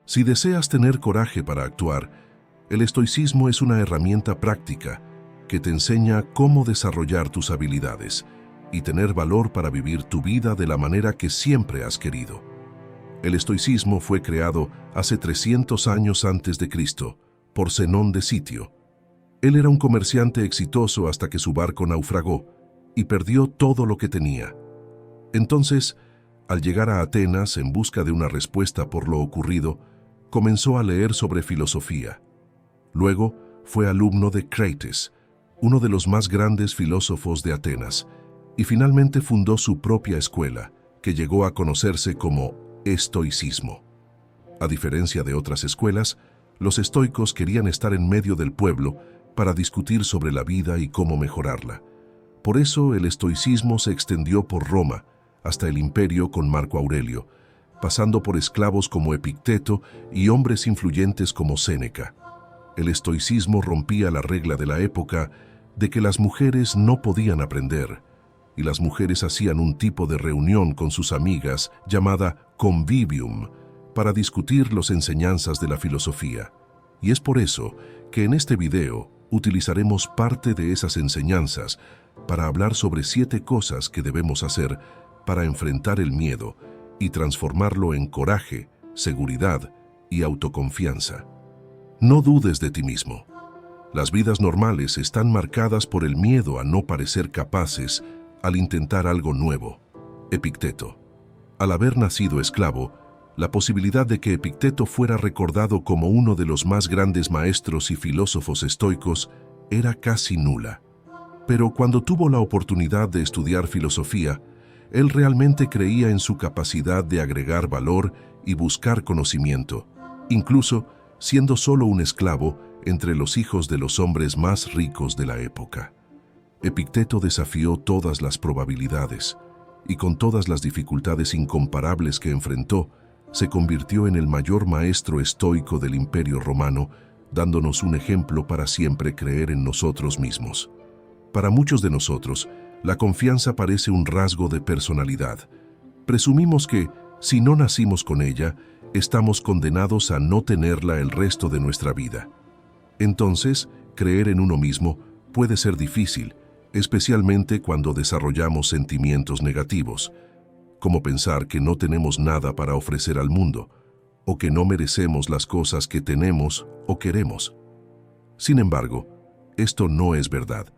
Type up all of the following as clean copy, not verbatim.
Si deseas tener coraje para actuar, el estoicismo es una herramienta práctica que te enseña cómo desarrollar tus habilidades y tener valor para vivir tu vida de la manera que siempre has querido. El estoicismo fue creado hace 300 años antes de Cristo por Zenón de Sitio. Él era un comerciante exitoso hasta que su barco naufragó y perdió todo lo que tenía. Entonces, al llegar a Atenas en busca de una respuesta por lo ocurrido, comenzó a leer sobre filosofía. Luego fue alumno de Crates, uno de los más grandes filósofos de Atenas, y finalmente fundó su propia escuela, que llegó a conocerse como estoicismo. A diferencia de otras escuelas, los estoicos querían estar en medio del pueblo para discutir sobre la vida y cómo mejorarla. Por eso el estoicismo se extendió por Roma hasta el imperio con Marco Aurelio, pasando por esclavos como Epicteto y hombres influyentes como Séneca. El estoicismo rompía la regla de la época de que las mujeres no podían aprender, y las mujeres hacían un tipo de reunión con sus amigas llamada convivium para discutir las enseñanzas de la filosofía. Y es por eso que en este video utilizaremos parte de esas enseñanzas para hablar sobre 7 cosas que debemos hacer para enfrentar el miedo y transformarlo en coraje, seguridad y autoconfianza. No dudes de ti mismo. Las vidas normales están marcadas por el miedo a no parecer capaces al intentar algo nuevo. Epicteto. Al haber nacido esclavo, la posibilidad de que Epicteto fuera recordado como uno de los más grandes maestros y filósofos estoicos era casi nula. Pero cuando tuvo la oportunidad de estudiar filosofía, él realmente creía en su capacidad de agregar valor y buscar conocimiento, incluso siendo solo un esclavo entre los hijos de los hombres más ricos de la época. Epicteto desafió todas las probabilidades y con todas las dificultades incomparables que enfrentó, se convirtió en el mayor maestro estoico del Imperio Romano, dándonos un ejemplo para siempre creer en nosotros mismos. Para muchos de nosotros, la confianza parece un rasgo de personalidad. Presumimos que, si no nacimos con ella, estamos condenados a no tenerla el resto de nuestra vida. Entonces, creer en uno mismo puede ser difícil, especialmente cuando desarrollamos sentimientos negativos, como pensar que no tenemos nada para ofrecer al mundo, o que no merecemos las cosas que tenemos o queremos. Sin embargo, esto no es verdad.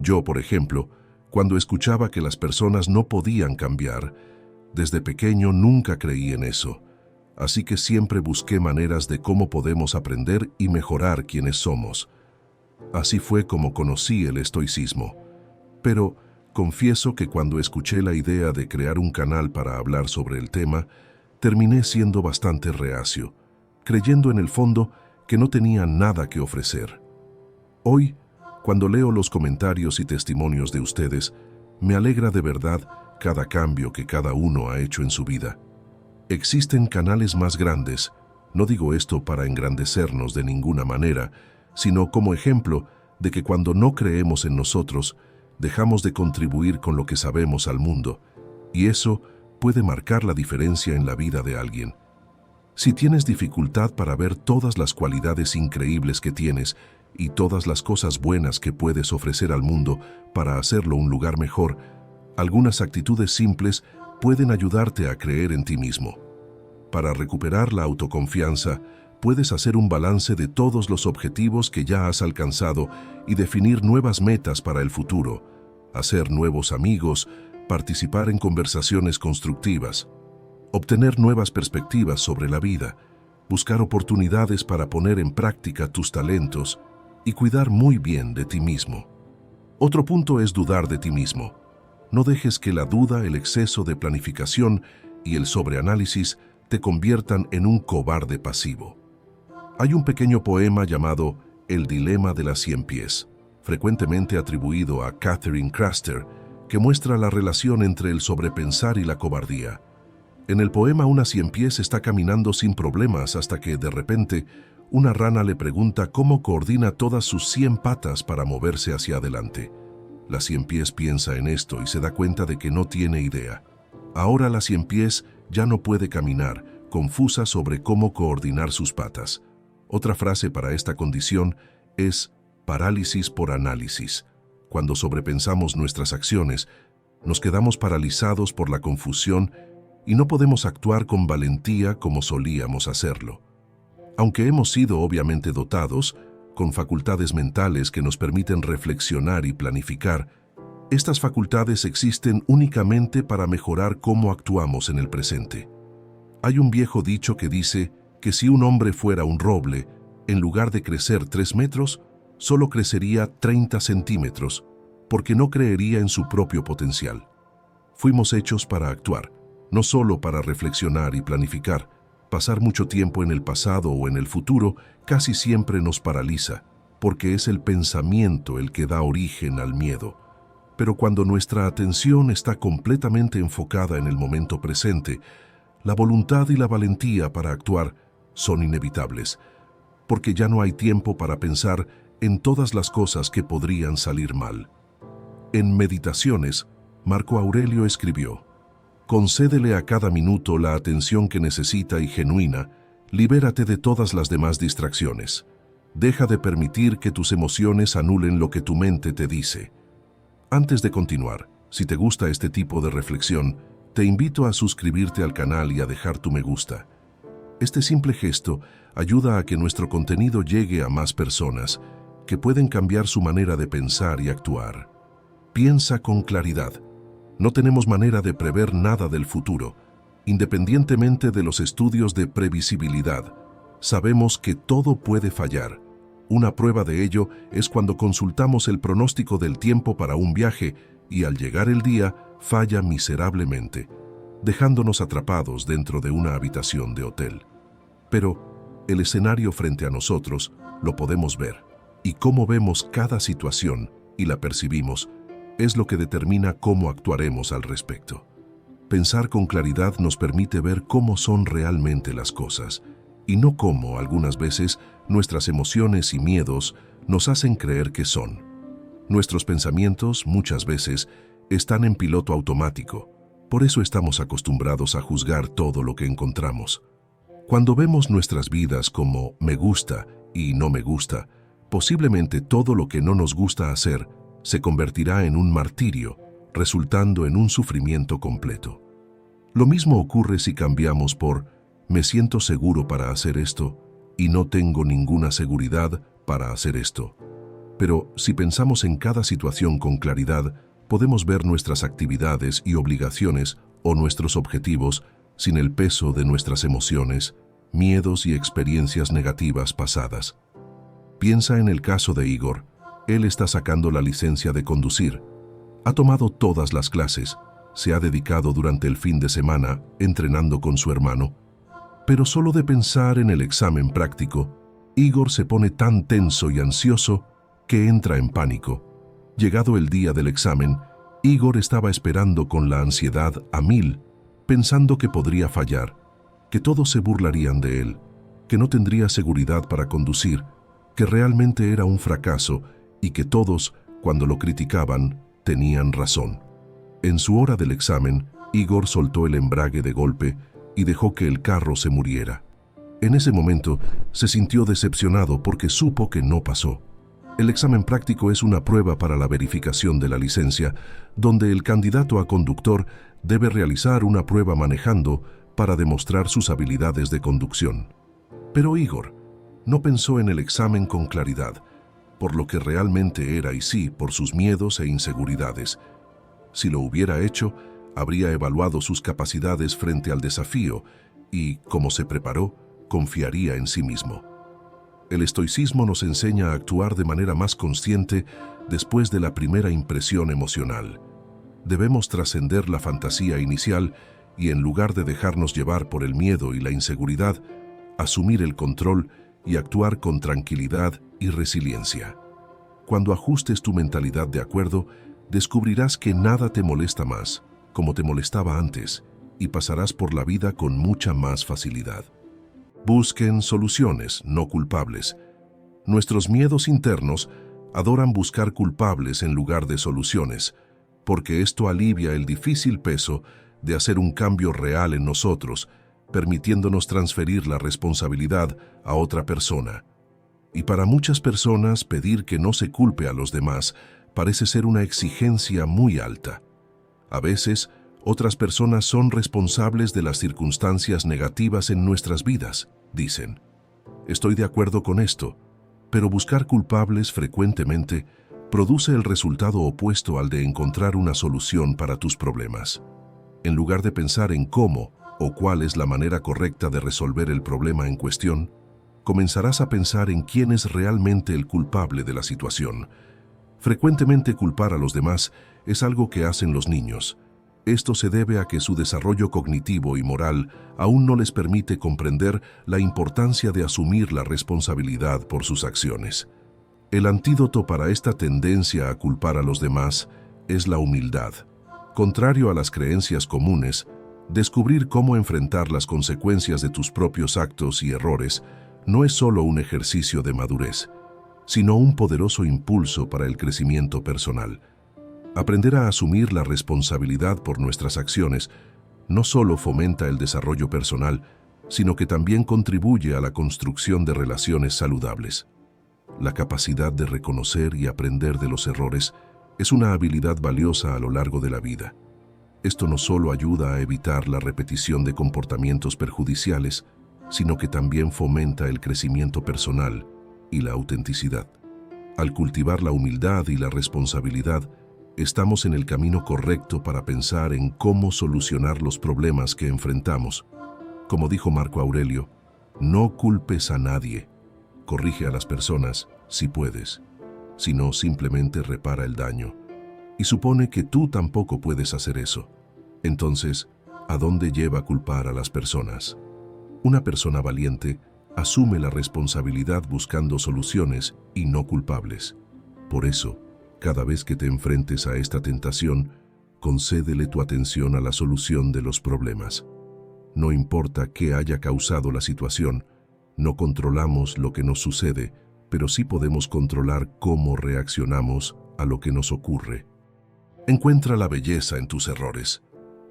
Yo, por ejemplo, cuando escuchaba que las personas no podían cambiar, desde pequeño nunca creí en eso, así que siempre busqué maneras de cómo podemos aprender y mejorar quienes somos. Así fue como conocí el estoicismo. Pero confieso que cuando escuché la idea de crear un canal para hablar sobre el tema, terminé siendo bastante reacio, creyendo en el fondo que no tenía nada que ofrecer. Hoy, cuando leo los comentarios y testimonios de ustedes, me alegra de verdad cada cambio que cada uno ha hecho en su vida. Existen canales más grandes, no digo esto para engrandecernos de ninguna manera, sino como ejemplo de que cuando no creemos en nosotros, dejamos de contribuir con lo que sabemos al mundo, y eso puede marcar la diferencia en la vida de alguien. Si tienes dificultad para ver todas las cualidades increíbles que tienes y todas las cosas buenas que puedes ofrecer al mundo para hacerlo un lugar mejor, algunas actitudes simples pueden ayudarte a creer en ti mismo. Para recuperar la autoconfianza, puedes hacer un balance de todos los objetivos que ya has alcanzado y definir nuevas metas para el futuro, hacer nuevos amigos, participar en conversaciones constructivas, obtener nuevas perspectivas sobre la vida, buscar oportunidades para poner en práctica tus talentos y cuidar muy bien de ti mismo. Otro punto es dudar de ti mismo. No dejes que la duda, el exceso de planificación y el sobreanálisis te conviertan en un cobarde pasivo. Hay un pequeño poema llamado El dilema de las 100 pies, frecuentemente atribuido a Catherine Craster, que muestra la relación entre el sobrepensar y la cobardía. En el poema, una 100 pies está caminando sin problemas hasta que, de repente, una rana le pregunta cómo coordina todas sus 100 patas para moverse hacia adelante. La 100 pies piensa en esto y se da cuenta de que no tiene idea. Ahora la 100 pies ya no puede caminar, confusa sobre cómo coordinar sus patas. Otra frase para esta condición es parálisis por análisis. Cuando sobrepensamos nuestras acciones, nos quedamos paralizados por la confusión y no podemos actuar con valentía como solíamos hacerlo. Aunque hemos sido obviamente dotados con facultades mentales que nos permiten reflexionar y planificar, estas facultades existen únicamente para mejorar cómo actuamos en el presente. Hay un viejo dicho que dice que si un hombre fuera un roble, en lugar de crecer 3 metros, solo crecería 30 centímetros, porque no creería en su propio potencial. Fuimos hechos para actuar, no solo para reflexionar y planificar. Pasar mucho tiempo en el pasado o en el futuro casi siempre nos paraliza, porque es el pensamiento el que da origen al miedo. Pero cuando nuestra atención está completamente enfocada en el momento presente, la voluntad y la valentía para actuar son inevitables, porque ya no hay tiempo para pensar en todas las cosas que podrían salir mal. En Meditaciones, Marco Aurelio escribió: «Concédele a cada minuto la atención que necesita y genuina, libérate de todas las demás distracciones. Deja de permitir que tus emociones anulen lo que tu mente te dice». Antes de continuar, si te gusta este tipo de reflexión, te invito a suscribirte al canal y a dejar tu me gusta. Este simple gesto ayuda a que nuestro contenido llegue a más personas que pueden cambiar su manera de pensar y actuar. Piensa con claridad. No tenemos manera de prever nada del futuro. Independientemente de los estudios de previsibilidad, sabemos que todo puede fallar. Una prueba de ello es cuando consultamos el pronóstico del tiempo para un viaje y al llegar el día falla miserablemente, dejándonos atrapados dentro de una habitación de hotel. Pero el escenario frente a nosotros lo podemos ver, y cómo vemos cada situación y la percibimos es lo que determina cómo actuaremos al respecto. Pensar con claridad nos permite ver cómo son realmente las cosas, y no cómo, algunas veces, nuestras emociones y miedos nos hacen creer que son. Nuestros pensamientos, muchas veces, están en piloto automático. Por eso estamos acostumbrados a juzgar todo lo que encontramos. Cuando vemos nuestras vidas como me gusta y no me gusta, posiblemente todo lo que no nos gusta hacer se convertirá en un martirio, resultando en un sufrimiento completo. Lo mismo ocurre si cambiamos por me siento seguro para hacer esto y no tengo ninguna seguridad para hacer esto. Pero si pensamos en cada situación con claridad, podemos ver nuestras actividades y obligaciones o nuestros objetivos sin el peso de nuestras emociones, miedos y experiencias negativas pasadas. Piensa en el caso de Igor. Él está sacando la licencia de conducir. Ha tomado todas las clases, se ha dedicado durante el fin de semana entrenando con su hermano. Pero solo de pensar en el examen práctico, Igor se pone tan tenso y ansioso que entra en pánico. Llegado el día del examen, Igor estaba esperando con la ansiedad a 1000, pensando que podría fallar, que todos se burlarían de él, que no tendría seguridad para conducir, que realmente era un fracaso y que todos, cuando lo criticaban, tenían razón. En su hora del examen, Igor soltó el embrague de golpe y dejó que el carro se muriera. En ese momento, se sintió decepcionado porque supo que no pasó. El examen práctico es una prueba para la verificación de la licencia, donde el candidato a conductor debe realizar una prueba manejando para demostrar sus habilidades de conducción. Pero Igor no pensó en el examen con claridad, por lo que realmente era y sí por sus miedos e inseguridades. Si lo hubiera hecho, habría evaluado sus capacidades frente al desafío y, como se preparó, confiaría en sí mismo. El estoicismo nos enseña a actuar de manera más consciente después de la primera impresión emocional. Debemos trascender la fantasía inicial y, en lugar de dejarnos llevar por el miedo y la inseguridad, asumir el control y actuar con tranquilidad y resiliencia. Cuando ajustes tu mentalidad de acuerdo, descubrirás que nada te molesta más, como te molestaba antes, y pasarás por la vida con mucha más facilidad. Busquen soluciones, no culpables. Nuestros miedos internos adoran buscar culpables en lugar de soluciones, porque esto alivia el difícil peso de hacer un cambio real en nosotros, permitiéndonos transferir la responsabilidad a otra persona. Y para muchas personas, pedir que no se culpe a los demás parece ser una exigencia muy alta. A veces, otras personas son responsables de las circunstancias negativas en nuestras vidas, dicen. Estoy de acuerdo con esto, pero buscar culpables frecuentemente produce el resultado opuesto al de encontrar una solución para tus problemas. En lugar de pensar en cómo o cuál es la manera correcta de resolver el problema en cuestión, comenzarás a pensar en quién es realmente el culpable de la situación. Frecuentemente culpar a los demás es algo que hacen los niños. Esto se debe a que su desarrollo cognitivo y moral aún no les permite comprender la importancia de asumir la responsabilidad por sus acciones. El antídoto para esta tendencia a culpar a los demás es la humildad. Contrario a las creencias comunes, descubrir cómo enfrentar las consecuencias de tus propios actos y errores no es solo un ejercicio de madurez, sino un poderoso impulso para el crecimiento personal. Aprender a asumir la responsabilidad por nuestras acciones no solo fomenta el desarrollo personal, sino que también contribuye a la construcción de relaciones saludables. La capacidad de reconocer y aprender de los errores es una habilidad valiosa a lo largo de la vida. Esto no solo ayuda a evitar la repetición de comportamientos perjudiciales, sino que también fomenta el crecimiento personal y la autenticidad. Al cultivar la humildad y la responsabilidad, estamos en el camino correcto para pensar en cómo solucionar los problemas que enfrentamos. Como dijo Marco Aurelio, no culpes a nadie. Corrige a las personas si puedes, si no, simplemente repara el daño. Y supone que tú tampoco puedes hacer eso. Entonces, ¿a dónde lleva culpar a las personas? Una persona valiente asume la responsabilidad buscando soluciones y no culpables. Por eso, cada vez que te enfrentes a esta tentación, concédele tu atención a la solución de los problemas. No importa qué haya causado la situación, no controlamos lo que nos sucede, pero sí podemos controlar cómo reaccionamos a lo que nos ocurre. Encuentra la belleza en tus errores.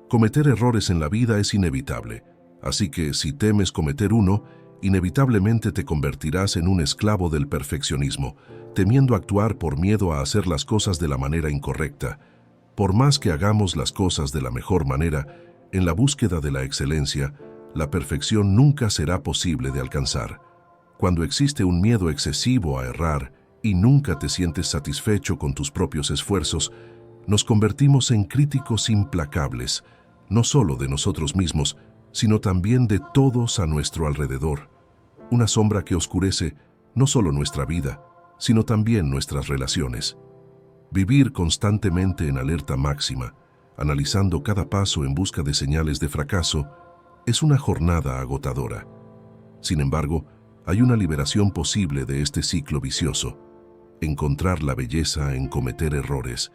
Cometer errores en la vida es inevitable, así que si temes cometer uno, inevitablemente te convertirás en un esclavo del perfeccionismo, temiendo actuar por miedo a hacer las cosas de la manera incorrecta. Por más que hagamos las cosas de la mejor manera, en la búsqueda de la excelencia, la perfección nunca será posible de alcanzar. Cuando existe un miedo excesivo a errar y nunca te sientes satisfecho con tus propios esfuerzos, nos convertimos en críticos implacables, no solo de nosotros mismos, sino también de todos a nuestro alrededor. Una sombra que oscurece no solo nuestra vida, sino también nuestras relaciones. Vivir constantemente en alerta máxima, analizando cada paso en busca de señales de fracaso, es una jornada agotadora. Sin embargo, hay una liberación posible de este ciclo vicioso: encontrar la belleza en cometer errores.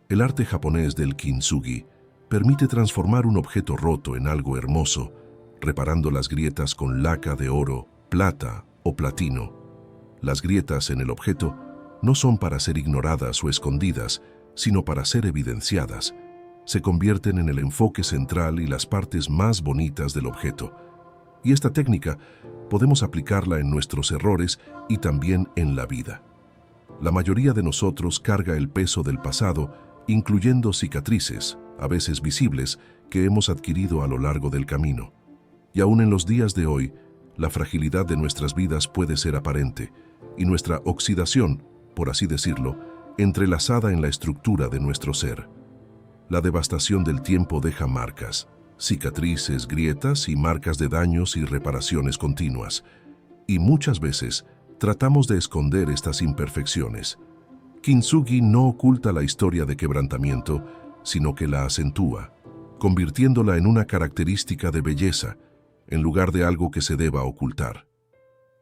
El arte japonés del kintsugi permite transformar un objeto roto en algo hermoso, reparando las grietas con laca de oro, plata o platino. Las grietas en el objeto no son para ser ignoradas o escondidas, sino para ser evidenciadas. Se convierten en el enfoque central y las partes más bonitas del objeto. Y esta técnica podemos aplicarla en nuestros errores y también en la vida. La mayoría de nosotros carga el peso del pasado, incluyendo cicatrices, a veces visibles, que hemos adquirido a lo largo del camino. Y aún en los días de hoy, la fragilidad de nuestras vidas puede ser aparente, y nuestra oxidación, por así decirlo, entrelazada en la estructura de nuestro ser. La devastación del tiempo deja marcas, cicatrices, grietas y marcas de daños y reparaciones continuas. Y muchas veces tratamos de esconder estas imperfecciones. Kintsugi no oculta la historia de quebrantamiento, sino que la acentúa, convirtiéndola en una característica de belleza, en lugar de algo que se deba ocultar.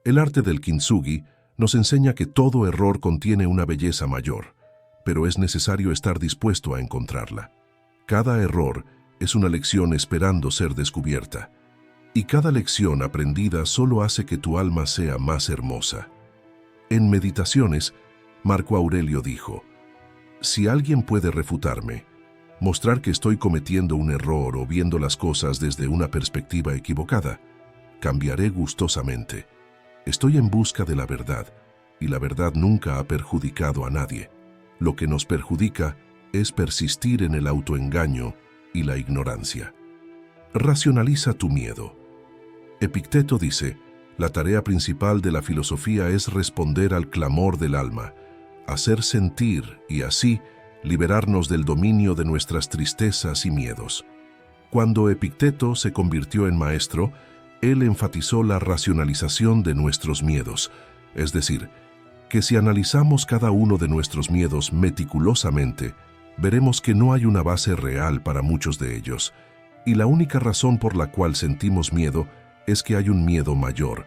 El arte del kintsugi nos enseña que todo error contiene una belleza mayor, pero es necesario estar dispuesto a encontrarla. Cada error es una lección esperando ser descubierta, y cada lección aprendida solo hace que tu alma sea más hermosa. En Meditaciones, Marco Aurelio dijo: si alguien puede refutarme, mostrar que estoy cometiendo un error o viendo las cosas desde una perspectiva equivocada. Cambiaré gustosamente. Estoy en busca de la verdad, y la verdad nunca ha perjudicado a nadie. Lo que nos perjudica es persistir en el autoengaño y la ignorancia. Racionaliza tu miedo. Epicteto dice, la tarea principal de la filosofía es responder al clamor del alma, hacer sentir y así liberarnos del dominio de nuestras tristezas y miedos. Cuando Epicteto se convirtió en maestro, él enfatizó la racionalización de nuestros miedos, es decir, que si analizamos cada uno de nuestros miedos meticulosamente, veremos que no hay una base real para muchos de ellos, y la única razón por la cual sentimos miedo es que hay un miedo mayor,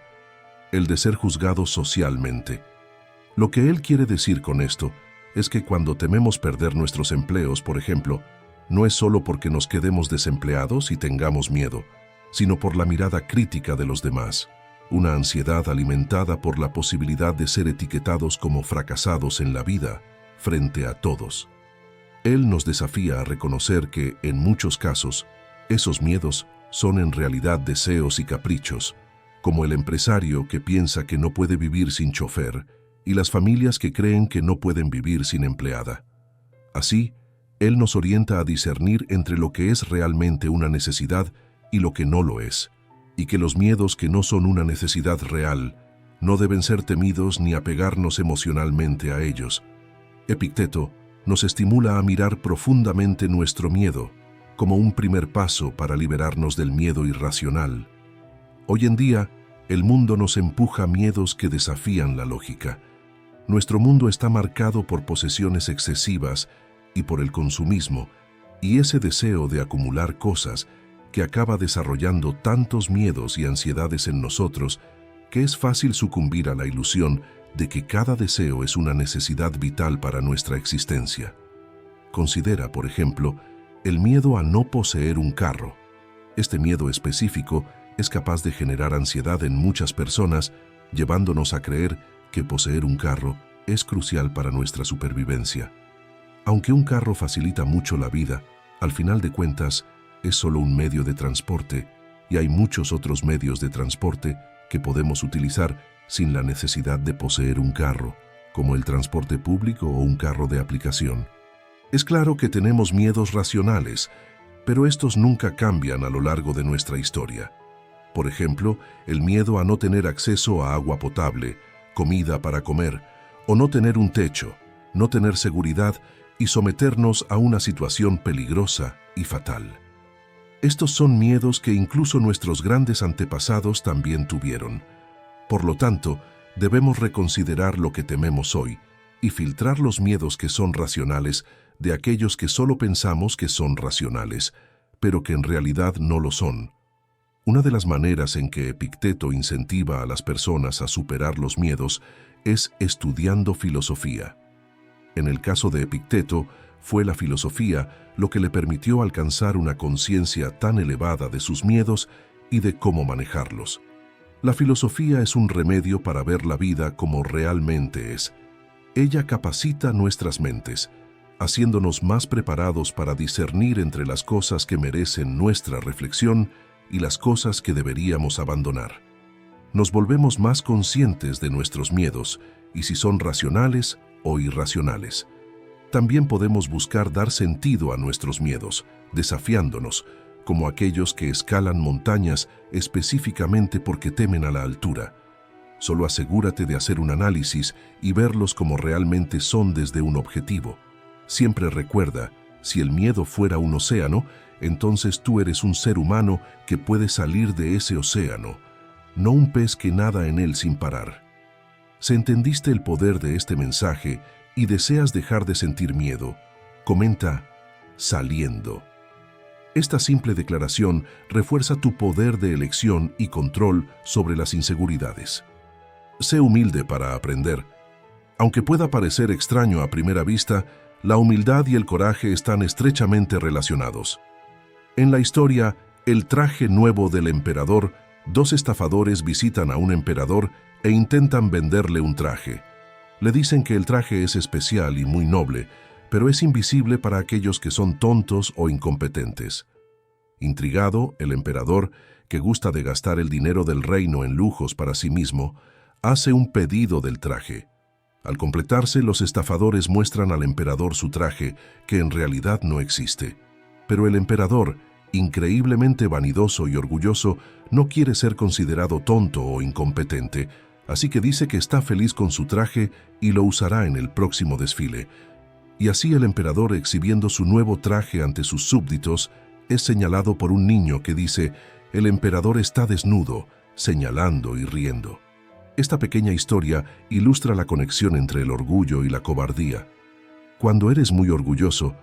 el de ser juzgados socialmente. Lo que él quiere decir con esto es que cuando tememos perder nuestros empleos, por ejemplo, no es solo porque nos quedemos desempleados y tengamos miedo, sino por la mirada crítica de los demás, una ansiedad alimentada por la posibilidad de ser etiquetados como fracasados en la vida frente a todos. Él nos desafía a reconocer que, en muchos casos, esos miedos son en realidad deseos y caprichos, como el empresario que piensa que no puede vivir sin chofer y las familias que creen que no pueden vivir sin empleada. Así, él nos orienta a discernir entre lo que es realmente una necesidad y lo que no lo es, y que los miedos que no son una necesidad real no deben ser temidos ni apegarnos emocionalmente a ellos. Epicteto nos estimula a mirar profundamente nuestro miedo, como un primer paso para liberarnos del miedo irracional. Hoy en día, el mundo nos empuja a miedos que desafían la lógica. Nuestro mundo está marcado por posesiones excesivas y por el consumismo, y ese deseo de acumular cosas que acaba desarrollando tantos miedos y ansiedades en nosotros que es fácil sucumbir a la ilusión de que cada deseo es una necesidad vital para nuestra existencia. Considera, por ejemplo, el miedo a no poseer un carro. Este miedo específico es capaz de generar ansiedad en muchas personas, llevándonos a creer que poseer un carro es crucial para nuestra supervivencia. Aunque un carro facilita mucho la vida, al final de cuentas es solo un medio de transporte y hay muchos otros medios de transporte que podemos utilizar sin la necesidad de poseer un carro, como el transporte público o un carro de aplicación. Es claro que tenemos miedos racionales, pero estos nunca cambian a lo largo de nuestra historia. Por ejemplo, el miedo a no tener acceso a agua potable, comida para comer, o no tener un techo, no tener seguridad y someternos a una situación peligrosa y fatal. Estos son miedos que incluso nuestros grandes antepasados también tuvieron. Por lo tanto, debemos reconsiderar lo que tememos hoy y filtrar los miedos que son racionales de aquellos que solo pensamos que son racionales, pero que en realidad no lo son. Una de las maneras en que Epicteto incentiva a las personas a superar los miedos es estudiando filosofía. En el caso de Epicteto, fue la filosofía lo que le permitió alcanzar una conciencia tan elevada de sus miedos y de cómo manejarlos. La filosofía es un remedio para ver la vida como realmente es. Ella capacita nuestras mentes, haciéndonos más preparados para discernir entre las cosas que merecen nuestra reflexión y las cosas que deberíamos abandonar. Nos volvemos más conscientes de nuestros miedos y si son racionales o irracionales. También podemos buscar dar sentido a nuestros miedos, desafiándonos, como aquellos que escalan montañas específicamente porque temen a la altura. Solo asegúrate de hacer un análisis y verlos como realmente son desde un objetivo. Siempre recuerda, si el miedo fuera un océano, entonces tú eres un ser humano que puede salir de ese océano, no un pez que nada en él sin parar. Si entendiste el poder de este mensaje y deseas dejar de sentir miedo, comenta saliendo. Esta simple declaración refuerza tu poder de elección y control sobre las inseguridades. Sé humilde para aprender. Aunque pueda parecer extraño a primera vista, la humildad y el coraje están estrechamente relacionados. En la historia, El traje nuevo del emperador, dos estafadores visitan a un emperador e intentan venderle un traje. Le dicen que el traje es especial y muy noble, pero es invisible para aquellos que son tontos o incompetentes. Intrigado, el emperador, que gusta de gastar el dinero del reino en lujos para sí mismo, hace un pedido del traje. Al completarse, los estafadores muestran al emperador su traje, que en realidad no existe. Pero el emperador, increíblemente vanidoso y orgulloso, no quiere ser considerado tonto o incompetente, así que dice que está feliz con su traje y lo usará en el próximo desfile. Y así el emperador, exhibiendo su nuevo traje ante sus súbditos, es señalado por un niño que dice: «El emperador está desnudo», señalando y riendo. Esta pequeña historia ilustra la conexión entre el orgullo y la cobardía. Cuando eres muy orgulloso,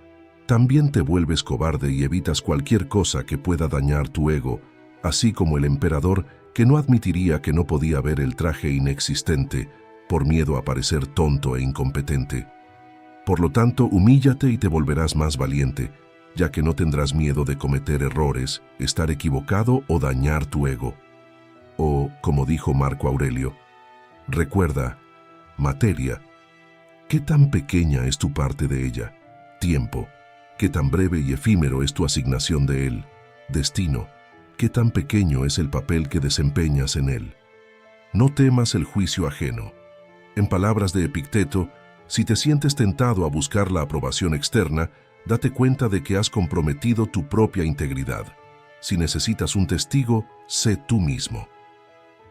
también te vuelves cobarde y evitas cualquier cosa que pueda dañar tu ego, así como el emperador, que no admitiría que no podía ver el traje inexistente por miedo a parecer tonto e incompetente. Por lo tanto, humíllate y te volverás más valiente, ya que no tendrás miedo de cometer errores, estar equivocado o dañar tu ego. O, como dijo Marco Aurelio, recuerda, materia, ¿qué tan pequeña es tu parte de ella? Tiempo, ¿qué tan breve y efímero es tu asignación de él? Destino, ¿qué tan pequeño es el papel que desempeñas en él? No temas el juicio ajeno. En palabras de Epicteto, si te sientes tentado a buscar la aprobación externa, date cuenta de que has comprometido tu propia integridad. Si necesitas un testigo, sé tú mismo.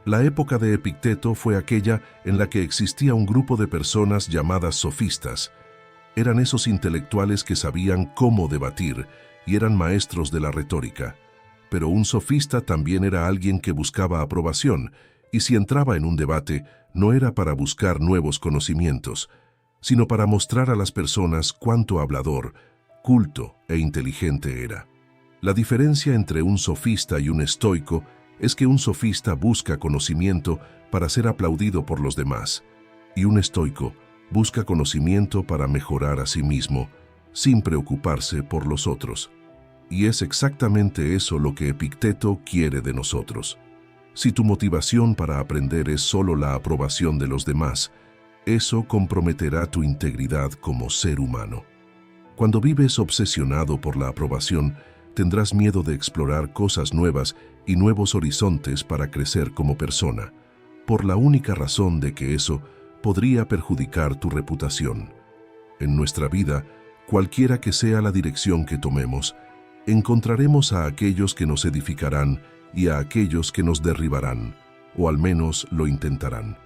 La época de Epicteto fue aquella en la que existía un grupo de personas llamadas sofistas. Eran esos intelectuales que sabían cómo debatir y eran maestros de la retórica. Pero un sofista también era alguien que buscaba aprobación, y si entraba en un debate, no era para buscar nuevos conocimientos, sino para mostrar a las personas cuánto hablador, culto e inteligente era. La diferencia entre un sofista y un estoico es que un sofista busca conocimiento para ser aplaudido por los demás, y un estoico busca conocimiento para mejorar a sí mismo, sin preocuparse por los otros. Y es exactamente eso lo que Epicteto quiere de nosotros. Si tu motivación para aprender es solo la aprobación de los demás, eso comprometerá tu integridad como ser humano. Cuando vives obsesionado por la aprobación, tendrás miedo de explorar cosas nuevas y nuevos horizontes para crecer como persona, por la única razón de que eso podría perjudicar tu reputación. En nuestra vida, cualquiera que sea la dirección que tomemos, encontraremos a aquellos que nos edificarán y a aquellos que nos derribarán, o al menos lo intentarán.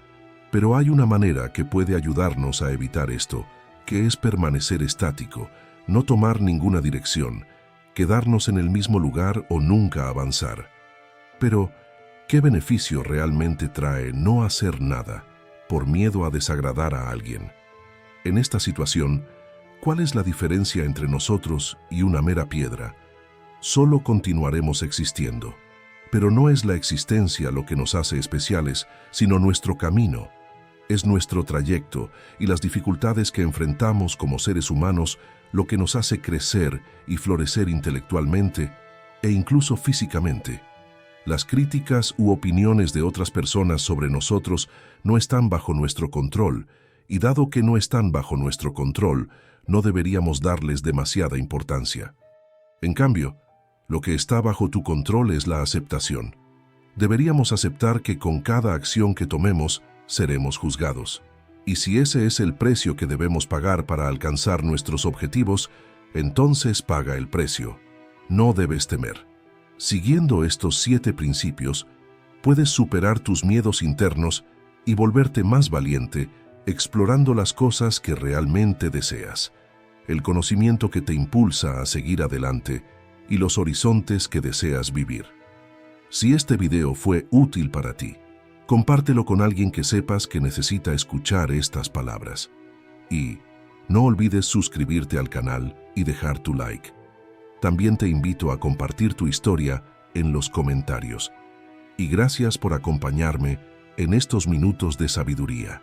Pero hay una manera que puede ayudarnos a evitar esto, que es permanecer estático, no tomar ninguna dirección, quedarnos en el mismo lugar o nunca avanzar. Pero, ¿qué beneficio realmente trae no hacer nada por miedo a desagradar a alguien? En esta situación, ¿cuál es la diferencia entre nosotros y una mera piedra? Solo continuaremos existiendo. Pero no es la existencia lo que nos hace especiales, sino nuestro camino. Es nuestro trayecto y las dificultades que enfrentamos como seres humanos lo que nos hace crecer y florecer intelectualmente e incluso físicamente. Las críticas u opiniones de otras personas sobre nosotros no están bajo nuestro control, y dado que no están bajo nuestro control, no deberíamos darles demasiada importancia. En cambio, lo que está bajo tu control es la aceptación. Deberíamos aceptar que con cada acción que tomemos, seremos juzgados. Y si ese es el precio que debemos pagar para alcanzar nuestros objetivos, entonces paga el precio. No debes temer. Siguiendo estos 7 principios, puedes superar tus miedos internos y volverte más valiente, explorando las cosas que realmente deseas, el conocimiento que te impulsa a seguir adelante y los horizontes que deseas vivir. Si este video fue útil para ti, compártelo con alguien que sepas que necesita escuchar estas palabras. Y no olvides suscribirte al canal y dejar tu like. También te invito a compartir tu historia en los comentarios. Y gracias por acompañarme en estos minutos de sabiduría.